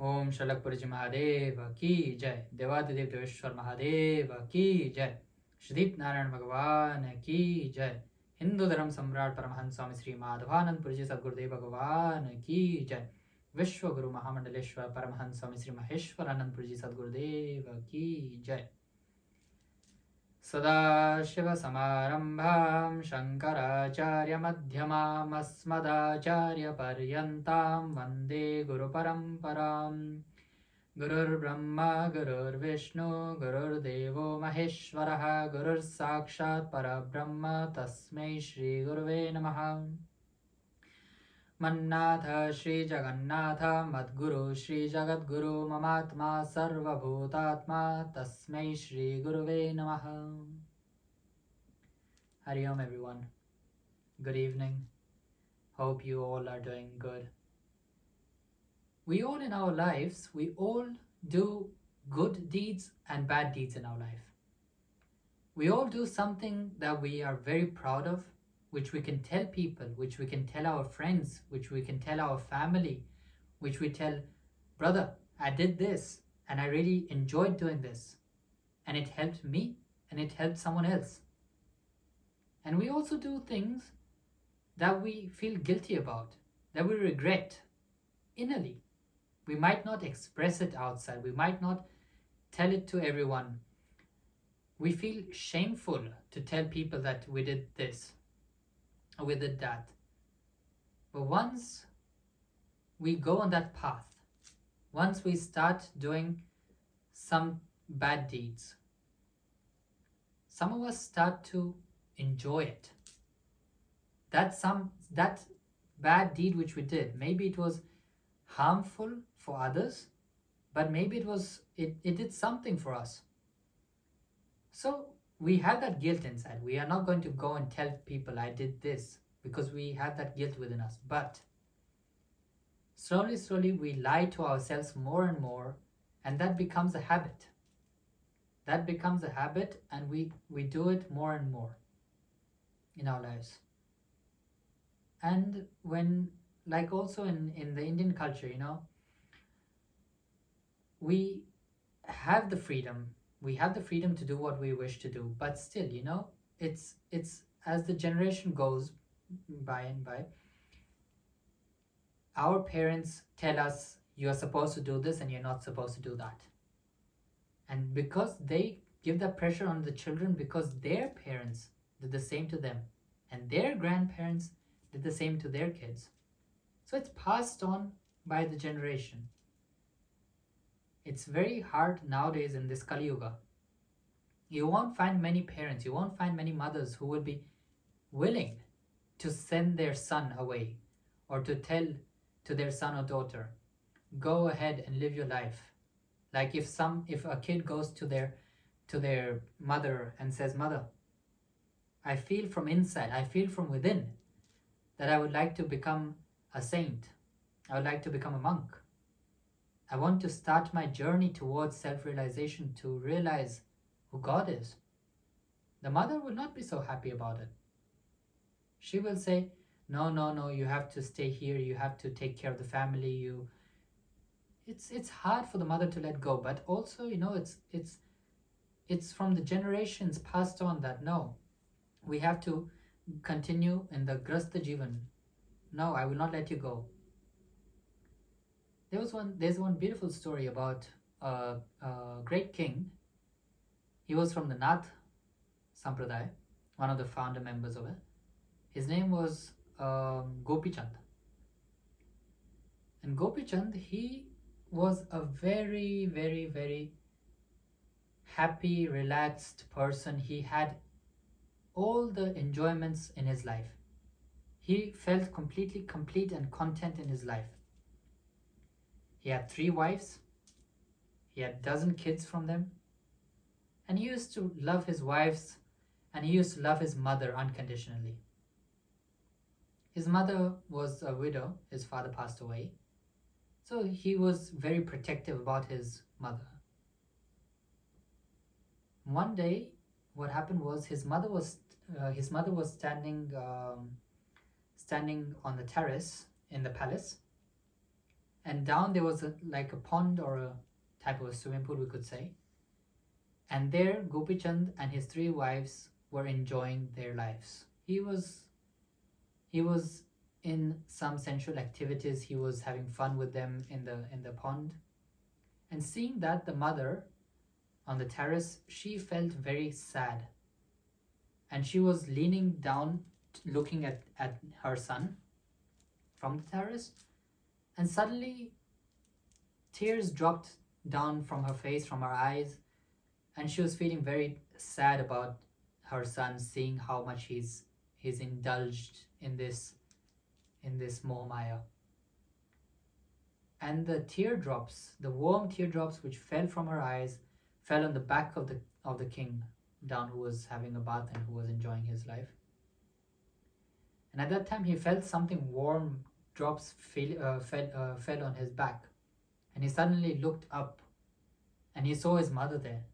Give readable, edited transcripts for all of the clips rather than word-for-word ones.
ओम शलकपुरी जी महादेव की जय। देवादिदेव देवेश्वर महादेव की जय। श्रीदीप नारायण भगवान की जय। हिंदू धर्म सम्राट परमहंस स्वामी श्री माधवानंद पुरी जी सद्गुरुदेव भगवान की जय। विश्व गुरु महामंडलेश्वर परमहंस स्वामी श्री महेश्वरानंद पुरी जी सद्गुरुदेव की जय। सदाशिवसमारम्भां शङ्कराचार्यमध्यमाम् अस्मदाचार्यपर्यन्तां वन्दे गुरुपरम्पराम्। गुरुर्ब्रह्मा गुरुर्विष्णु गुरुर्देवो महेश्वरः गुरुर्साक्षात् परब्रह्म तस्मै श्रीगुरुवे नमः। मन्नाथ श्रीजगन्नाथ मद्गुरु श्रीजगद्गुरु ममात्मा सर्वभूतात्मा तस्मै श्रीगुरुवे नमः। Hari Om everyone. Good evening. Hope you all are doing good. We all in our lives, we all do good deeds and bad deeds in our life. We all do something that we are very proud of, which we can tell people, which we can tell our friends, which we can tell our family, which we tell, brother, I did this and I really enjoyed doing this. And it helped me and it helped someone else. And we also do things that we feel guilty about, that we regret innerly. We might not express it outside, we might not tell it to everyone. We feel shameful to tell people that we did this or we did that. But once we go on that path, once we start doing some bad deeds, some of us start to enjoy it. That bad deed which we did, maybe it was harmful for others, but maybe it did something for us. So we have that guilt inside. We are not going to go and tell people I did this because we have that guilt within us. But slowly we lie to ourselves more and more, and that becomes a habit. That becomes a habit, and we do it more and more in our lives. And when, like also in the Indian culture, we have the freedom to do what we wish to do, but still, it's as the generation goes by and by, our parents tell us you're supposed to do this and you're not supposed to do that. And because they give that pressure on the children, because their parents did the same to them and their grandparents did the same to their kids, so it's passed on by the generation. It's very hard nowadays in this Kali Yuga. You won't find many parents, you won't find many mothers who would be willing to send their son away or to tell to their son or daughter, go ahead and live your life. Like if a kid goes to their mother and says, Mother, I feel from inside, I feel from within that I would like to become a saint. I would like to become a monk. I want to start my journey towards self-realization, to realize who God is. The mother will not be so happy about it. She will say, no, you have to stay here, you have to take care of the family. It's hard for the mother to let go, but also, it's from the generations passed on that no, we have to continue in the Grasta Jivan. No, I will not let you go. There's one beautiful story about a great king. He was from the Nath Sampradaya, one of the founder members of it. His name was Gopichand. And Gopichand, he was a very, very, very happy, relaxed person. He had all the enjoyments in his life. He felt completely complete and content in his life. He had 3 wives. He had 12 kids from them. And he used to love his wives, and he used to love his mother unconditionally. His mother was a widow. His father passed away. So he was very protective about his mother. One day, what happened was his mother was standing on the terrace in the palace, and down there was like a pond or a type of a swimming pool, we could say. And there Gopichand and his 3 wives were enjoying their lives. He was in some sensual activities. He was having fun with them in the pond. And seeing that, the mother on the terrace, she felt very sad. And she was leaning down, looking at her son from the terrace. And suddenly, tears dropped down from her face, from her eyes. And she was feeling very sad about her son, seeing how much he's indulged in this Mohamaya. And the teardrops, the warm teardrops which fell from her eyes, fell on the back of the king down, who was having a bath and who was enjoying his life. And at that time he felt something warm drops fell on his back, and he suddenly looked up and he saw his mother there.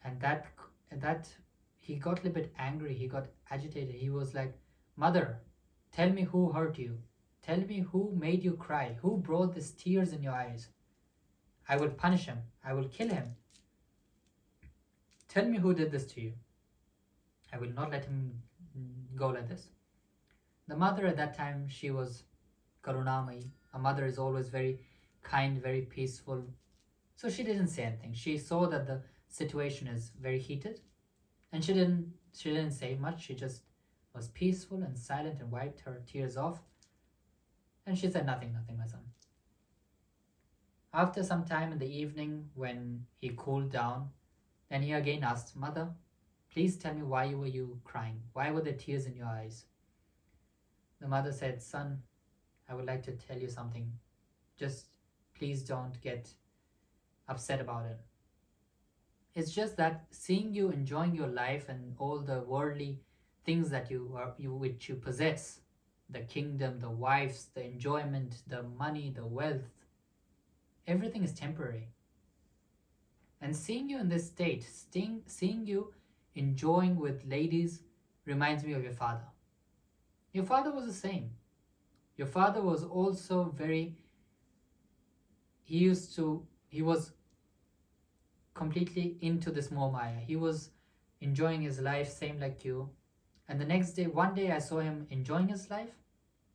And that he got a little bit angry, he got agitated. He was like, "Mother, tell me who hurt you. Tell me who made you cry. Who brought these tears in your eyes? I will punish him. I will kill him. Tell me who did this to you. I will not let him go like this." The mother at that time, she was Karunamai. A mother is always very kind, very peaceful. So she didn't say anything. She saw that the situation is very heated, and she didn't say much. She just was peaceful and silent and wiped her tears off. And she said, "Nothing, my son." After some time in the evening, when he cooled down, then he again asked, "Mother, please tell me, why were you crying? Why were there tears in your eyes?" The mother said, "Son, I would like to tell you something. Just please don't get upset about it. It's just that seeing you enjoying your life and all the worldly things that which you possess, the kingdom, the wives, the enjoyment, the money, the wealth, everything is temporary. And seeing you in this state, seeing you enjoying with ladies, reminds me of your father. Your father was the same. Your father was also he was completely into this Mohamaya. He was enjoying his life, same like you. And the next day, one day I saw him enjoying his life,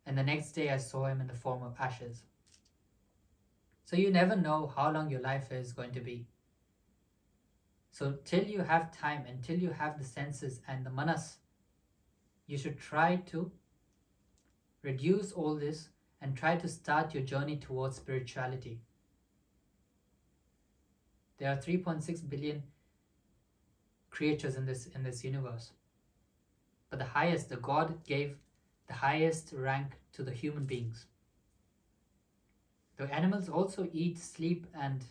and the next day I saw him in the form of ashes. So you never know how long your life is going to be. So till you have time, until you have the senses and the manas, you should try to reduce all this and try to start your journey towards spirituality. There are 3.6 billion creatures in this universe. But the God gave the highest rank to the human beings. The animals also eat, sleep, and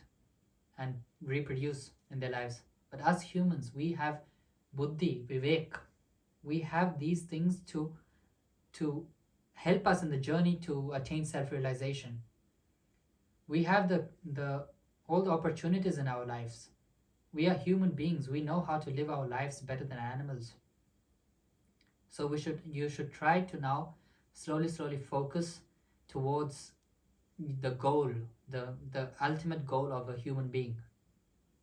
reproduce in their lives. But us humans, we have buddhi, vivek. We have these things to help us in the journey to attain self-realization. We have all the opportunities in our lives. We are human beings. We know how to live our lives better than animals. So you should try to now slowly focus towards the goal, the ultimate goal of a human being,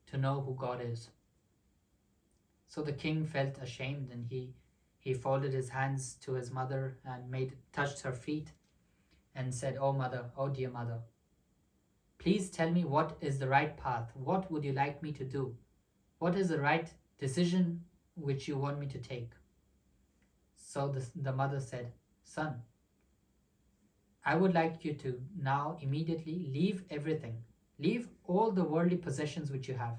to know who God is. So the king felt ashamed, and he folded his hands to his mother and touched her feet and said, "Oh mother, oh dear mother, please tell me what is the right path. What would you like me to do? What is the right decision which you want me to take?" So the mother said, "Son, I would like you to now immediately leave everything. Leave all the worldly possessions which you have,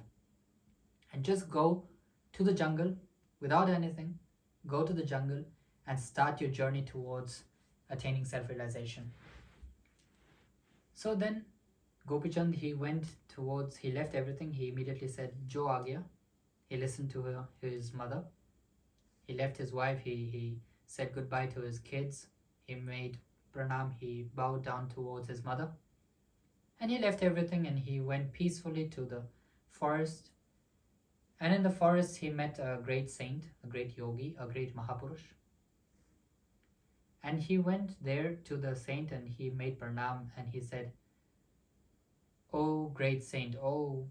and just go to the jungle without anything. Go to the jungle and start your journey towards attaining self-realization." So then Gopichand, he left everything. He immediately said, "Jo aa gaya." He listened to his mother. He left his wife. He said goodbye to his kids. He made pranam. He bowed down towards his mother. And he left everything, and he went peacefully to the forest. And in the forest, he met a great saint, a great yogi, a great Mahapurush. And he went there to the saint and he made pranam and he said, "Oh great saint, oh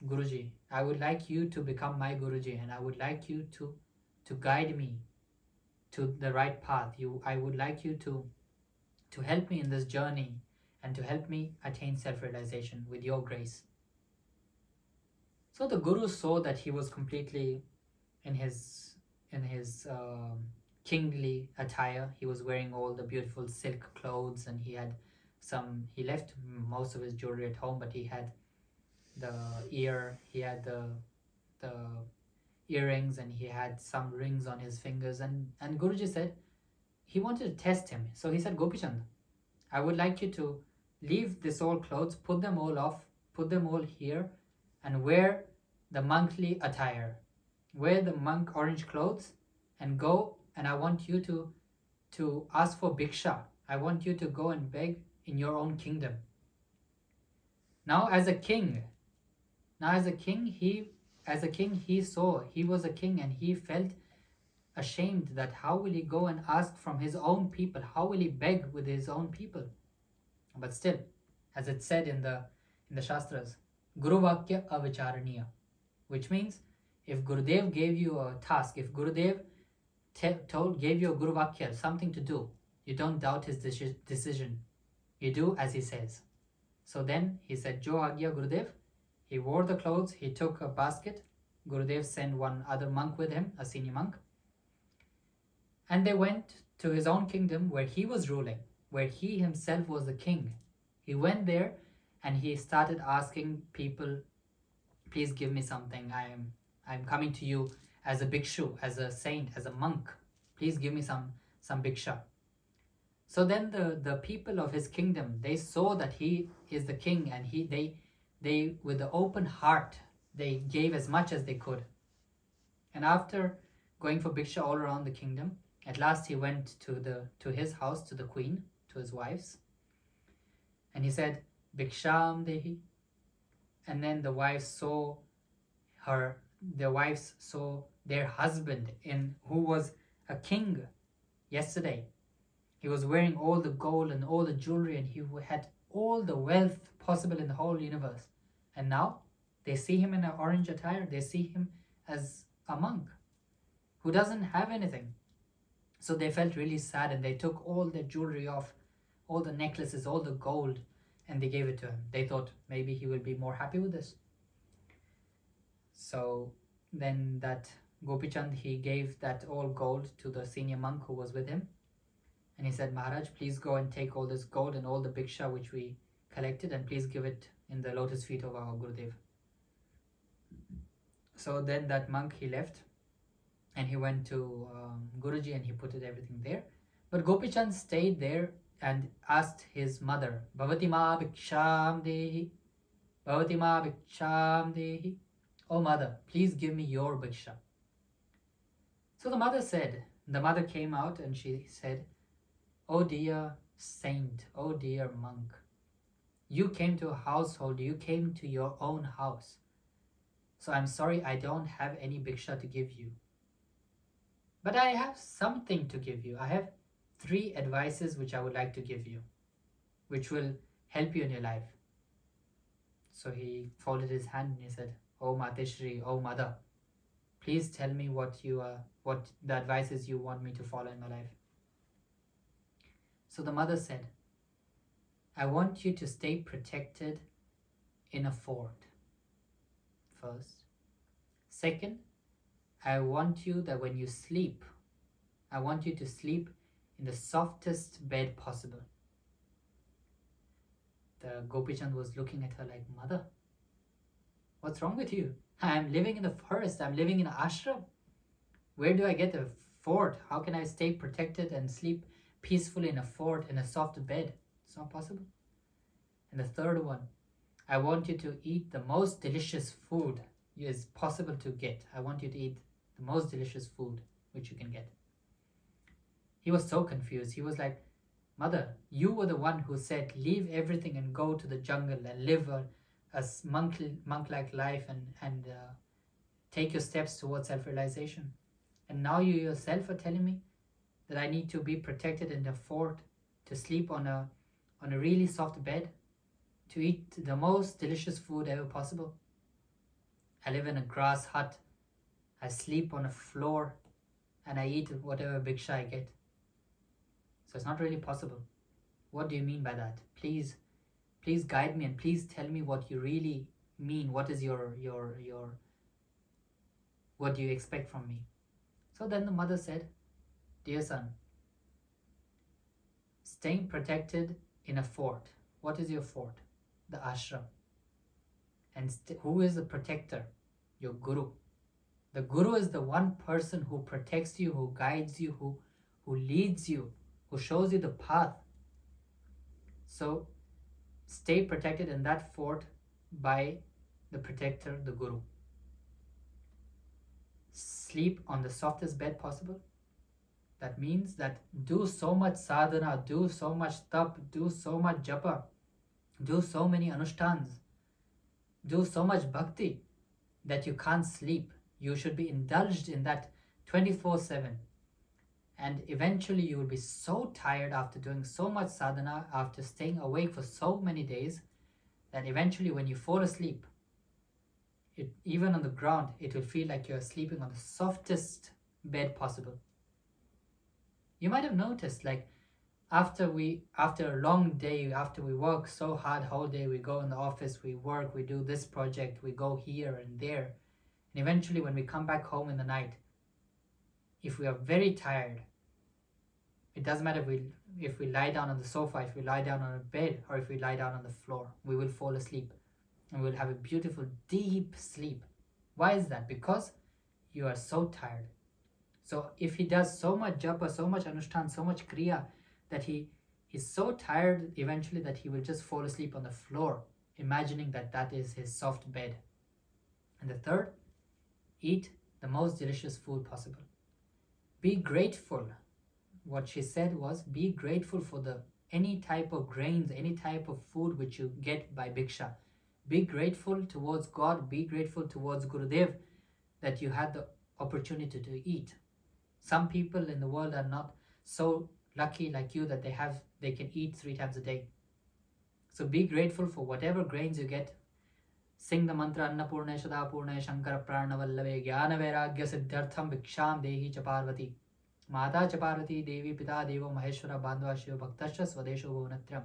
Guruji, I would like you to become my Guruji and I would like you to guide me to the right path. I would like you to help me in this journey and to help me attain self-realization with your grace." So the Guru saw that he was completely in his kingly attire. He was wearing all the beautiful silk clothes, and he left most of his jewelry at home, but he had he had the earrings, and he had some rings on his fingers, and Guruji said he wanted to test him. So he said, "Gopichand, I would like you to leave this all clothes, put them all off, put them all here, and wear the monkly attire. Wear the monk orange clothes and go, and I want you to ask for bhiksha. I want you to go and beg in your own kingdom." Now as a king, he saw he was a king, and he felt ashamed that how will he go and ask from his own people? How will he beg with his own people? But still, as it said in the Shastras, Guru Vakya Avicharaniya, which means if Gurudev gave you a task, if Gurudev gave you a Guru Vakya, something to do, you don't doubt his decision. You do as he says. So then he said, "Jo Agya Gurudev." He wore the clothes, he took a basket. Gurudev sent one other monk with him, a senior monk. And they went to his own kingdom where he was ruling, where he himself was the king. He went there and he started asking people, "Please give me something. I'm coming to you as a bhikshu, as a saint, as a monk. Please give me some bhiksha." So then the people of his kingdom, they saw that he is the king, and they with the open heart, they gave as much as they could. And after going for bhiksha all around the kingdom, at last he went to his house, to the queen, to his wives, and he said, "Bhiksham dehi." And then the wives saw their husband, who was a king yesterday. He was wearing all the gold and all the jewelry, and he had all the wealth possible in the whole universe. And now they see him in an orange attire. They see him as a monk who doesn't have anything. So they felt really sad, and they took all the jewelry off, all the necklaces, all the gold, and they gave it to him. They thought maybe he will be more happy with this. So then that Gopichand, he gave that all gold to the senior monk who was with him. And he said, "Maharaj, please go and take all this gold and all the bhiksha which we collected, and please give it in the lotus feet of our Gurudev." So then that monk, he left, and he went to Guruji, and he put everything there. But Gopichand stayed there and asked his mother, "Bhavati ma bhiksham dehi, Bhavati ma bhiksham dehi." "Oh mother, please give me your bhiksha." So the mother came out and she said, "Oh dear saint, oh dear monk, you came to a household, you came to your own house. So I'm sorry, I don't have any bhiksha to give you. But I have something to give you. I have 3 advices which I would like to give you, which will help you in your life." So he folded his hand and he said, "Oh Mateshri, oh mother, please tell me what the advices you want me to follow in my life." So the mother said, "I want you to stay protected in a fort, first. Second, I want you that when you sleep, I want you to sleep in the softest bed possible." The Gopichand was looking at her like, "Mother, what's wrong with you? I'm living in the forest. I'm living in an ashram. Where do I get a fort? How can I stay protected and sleep peacefully in a fort in a soft bed? It's not possible." And the third one, "I want you to eat the most delicious food is possible to get. I want you to eat the most delicious food which you can get." He was so confused. He was like, "Mother, you were the one who said leave everything and go to the jungle and live a monk-like life and take your steps towards self-realization. And now you yourself are telling me that I need to be protected in the fort, to sleep on a really soft bed, to eat the most delicious food ever possible. I live in a grass hut. I sleep on a floor, and I eat whatever bhiksha I get. So it's not really possible. What do you mean by that? Please guide me, and please tell me what you really mean. What is your what do you expect from me? So then the mother said, dear son, staying protected in a fort. What is your fort? The ashram. And who is the protector? Your guru. The guru is the one person who protects you, who guides you, who leads you, who shows you the path. So stay protected in that fort by the protector, the guru. Sleep on the softest bed possible. That means that do so much sadhana, do so much tap, do so much japa, do so many anushtans, do so much bhakti that you can't sleep. You should be indulged in that 24/7. And eventually you will be so tired after doing so much sadhana, after staying awake for so many days, that eventually when you fall asleep, even on the ground, it will feel like you're sleeping on the softest bed possible. You might have noticed, like, after a long day, after we work so hard whole day, we go in the office, we work, we do this project, we go here and there, and eventually when we come back home in the night, if we are very tired, it doesn't matter if we lie down on the sofa, if we lie down on a bed, or if we lie down on the floor, we will fall asleep and we'll have a beautiful deep sleep. Why is that? Because you are so tired. So if he does so much japa, so much anushthan, so much kriya, that he's so tired eventually that he will just fall asleep on the floor, imagining that that is his soft bed. And the third, eat the most delicious food possible. Be grateful. What she said was, be grateful for any type of grains, any type of food which you get by bhiksha. Be grateful towards God, be grateful towards Gurudev that you had the opportunity to eat. Some people in the world are not so lucky like you that they can eat 3 times a day. So be grateful for whatever grains you get. Sing the mantra Annapurne Shadapurne Shankara Pranavallave Jnana Vairagya Siddhartham Bhiksham Dehi Cha Parvati Mata Cha Parvati Devi Pita Devo Maheshwara Bandhava Shiva Bhaktasya Swadesho Bhuvanatryam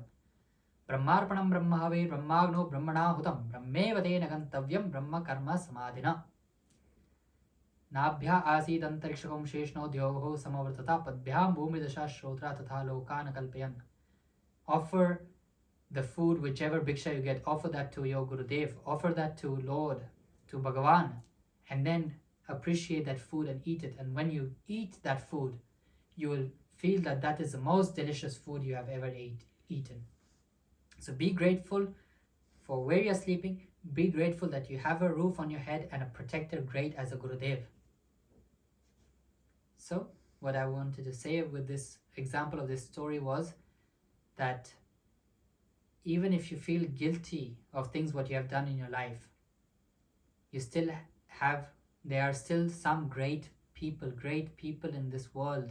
Brahmarpanam Brahmahave Brahmagno Brahmana Hutam Brahmeva Tena Gantavyam Brahma Karma Samadhina नाभ्या आसीद अंतरिक्षकं शेषनो द्योः समवर्तता पद्भ्यां भूमिदशा श्रोत्रा तथा लोकान कल्पयन्. Offer the food, whichever bhiksha you get, offer that to your Gurudev, offer that to Lord, to Bhagavan, and then appreciate that food and eat it. And when you eat that food, you will feel that that is the most delicious food you have ever eaten. So be grateful for where you're sleeping. Be grateful that you have a roof on your head and a protector great as a Gurudev. So what I wanted to say with this example of this story was that even if you feel guilty of things what you have done in your life, there are still some great people in this world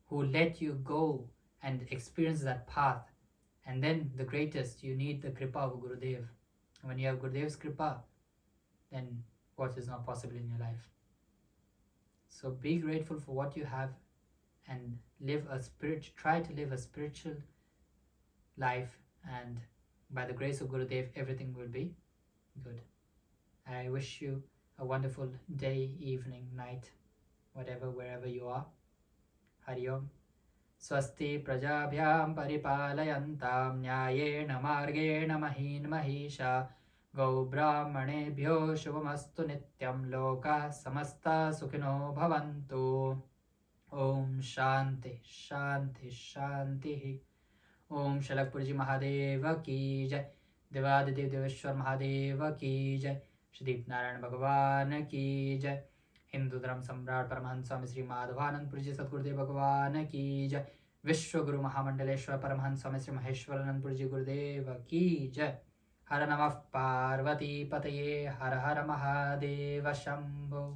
who let you go and experience that path. And then the greatest, you need the kripa of Gurudev. And when you have Gurudev's kripa, then what is not possible in your life? So be grateful for what you have and try to live a spiritual life, and by the grace of Gurudev, everything will be good. I wish you a wonderful day, evening, night, whatever, wherever you are. Hari Om. Swasti prajabhyam paripalayantam nyayena margena mahin mahisha Gau brahmanebhyo shubhamastu nityam loka samasta sukhino bhavantu. Om Shanti Shanti Shanti. Om Shalak Puri Ji Mahadeva ki jai. Devadadev Deveshwar Mahadeva ki jai. Shri Narayan Bhagavan ki jai. Hindu Dharam Samrat Paramahansa Swami Sri Madhavanand Puri Ji Satgurudev Bhagavan ki jai. Vishwaguru Mahamandaleshwar Paramahansa Swami Sri Maheshwaranand Puri Ji Gurudeva ki jai. Har Namah Parvati Pataye Har Har Mahadeva Shambho.